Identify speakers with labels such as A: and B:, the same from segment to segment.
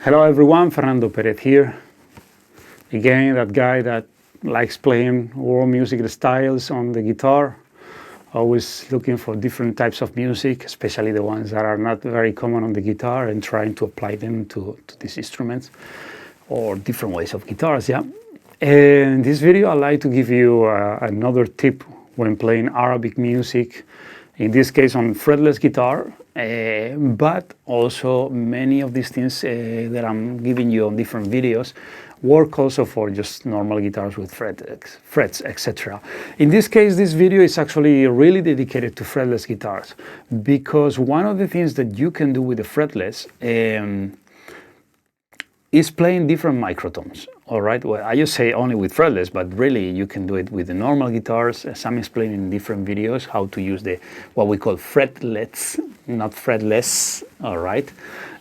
A: Hello everyone, Fernando Perez here. Again, that guy that likes playing world music styles on the guitar, always looking for different types of music, especially the ones that are not very common on the guitar, and trying to apply them to these instruments or different ways of guitars, yeah. In this video, I'd like to give you another tip when playing Arabic music, in this case on fretless guitar, but also many of these things that I'm giving you on different videos work also for just normal guitars with frets, etc. In this case, this video is actually really dedicated to fretless guitars, because one of the things that you can do with the fretless is playing different microtones. All right, well, I just say only with fretless, but really you can do it with the normal guitars, as I'm explaining in different videos how to use the what we call fretlets, not fretless. All right,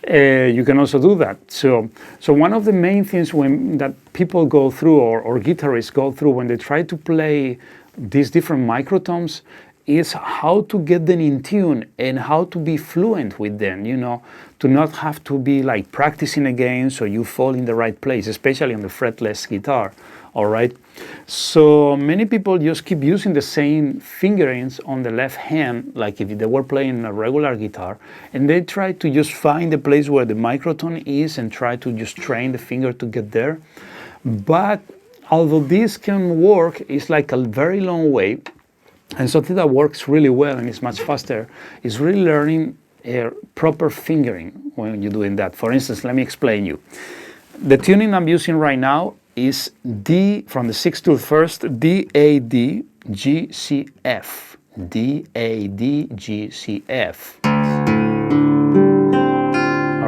A: you can also do that. So one of the main things that people go through, or guitarists go through when they try to play these different microtones, is how to get them in tune and how to be fluent with them, you know, to not have to be like practicing again so you fall in the right place, especially on the fretless guitar, all right? So many people just keep using the same fingerings on the left hand, like if they were playing a regular guitar, and they try to just find the place where the microtone is and try to just train the finger to get there. But although this can work, it's like a very long way. And something that works really well and is much faster is really learning proper fingering when you're doing that. For instance, let me explain you. The tuning I'm using right now is D from the 6th to the 1st, D, A, D, G, C, F. D, A, D, G, C, F. All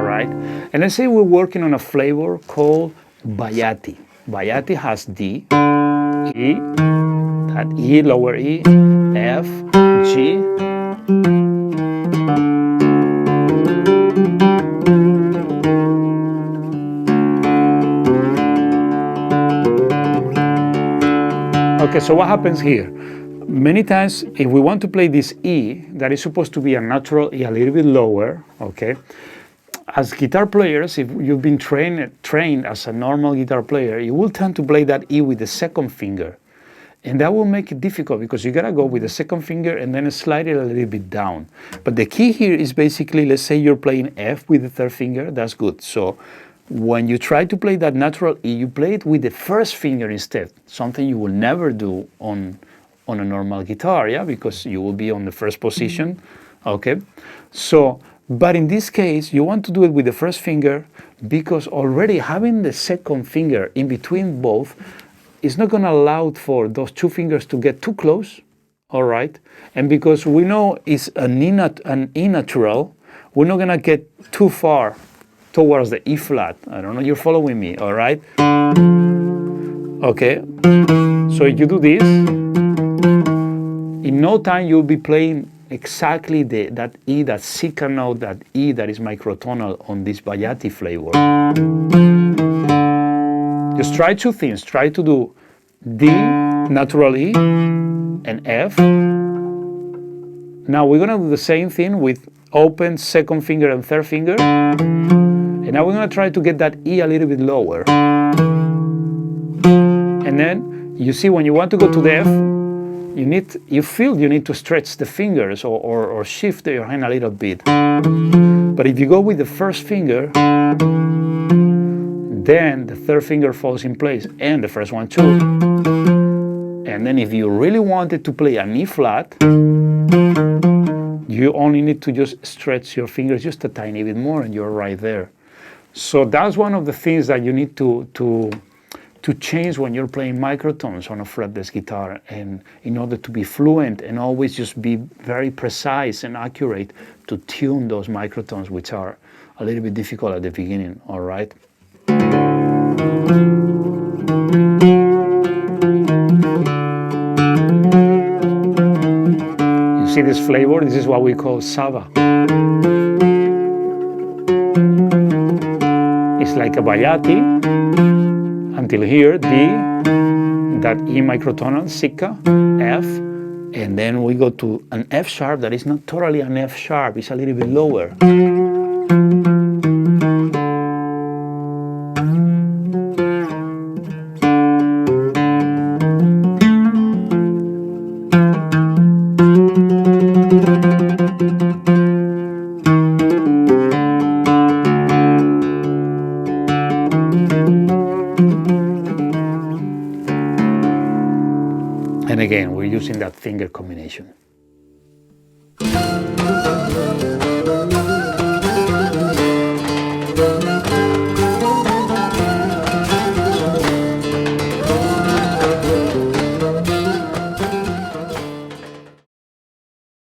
A: right. And let's say we're working on a flavor called Bayati. Bayati has D, E, that E, lower E, F, G. Okay, so what happens here? Many times, if we want to play this E, that is supposed to be a natural E, a little bit lower, okay? As guitar players, if you've been trained as a normal guitar player, you will tend to play that E with the second finger. And that will make it difficult because you gotta go with the second finger and then slide it a little bit down. But the key here is basically, let's say you're playing F with the third finger, that's good. So when you try to play that natural E, you play it with the first finger instead, something you will never do on a normal guitar, yeah, because you will be on the first position, okay? So, but in this case, you want to do it with the first finger because already having the second finger in between both is not going to allow for those two fingers to get too close, all right? And because we know it's an E natural, we're not going to get too far towards the E flat. I don't know, you're following me, all right? Okay, so if you do this, in no time you'll be playing exactly that E, that Sika note, that E that is microtonal on this Bayati flavor. Just try two things. Try to do D, natural E, and F. Now we're gonna do the same thing with open second finger and third finger. And now we're gonna try to get that E a little bit lower. And then you see when you want to go to the F, you feel you need to stretch the fingers or shift your hand a little bit. But if you go with the first finger, then the third finger falls in place, and the first one too. And then if you really wanted to play an E flat, you only need to just stretch your fingers just a tiny bit more and you're right there. So that's one of the things that you need to change when you're playing microtones on a fretless guitar, and in order to be fluent and always just be very precise and accurate to tune those microtones, which are a little bit difficult at the beginning, all right? You see this flavor? This is what we call Sava. It's like a Bayati until here, D, that E microtonal, Sika, F, and then we go to an F sharp that is not totally an F sharp, it's a little bit lower. And again, we're using that finger combination.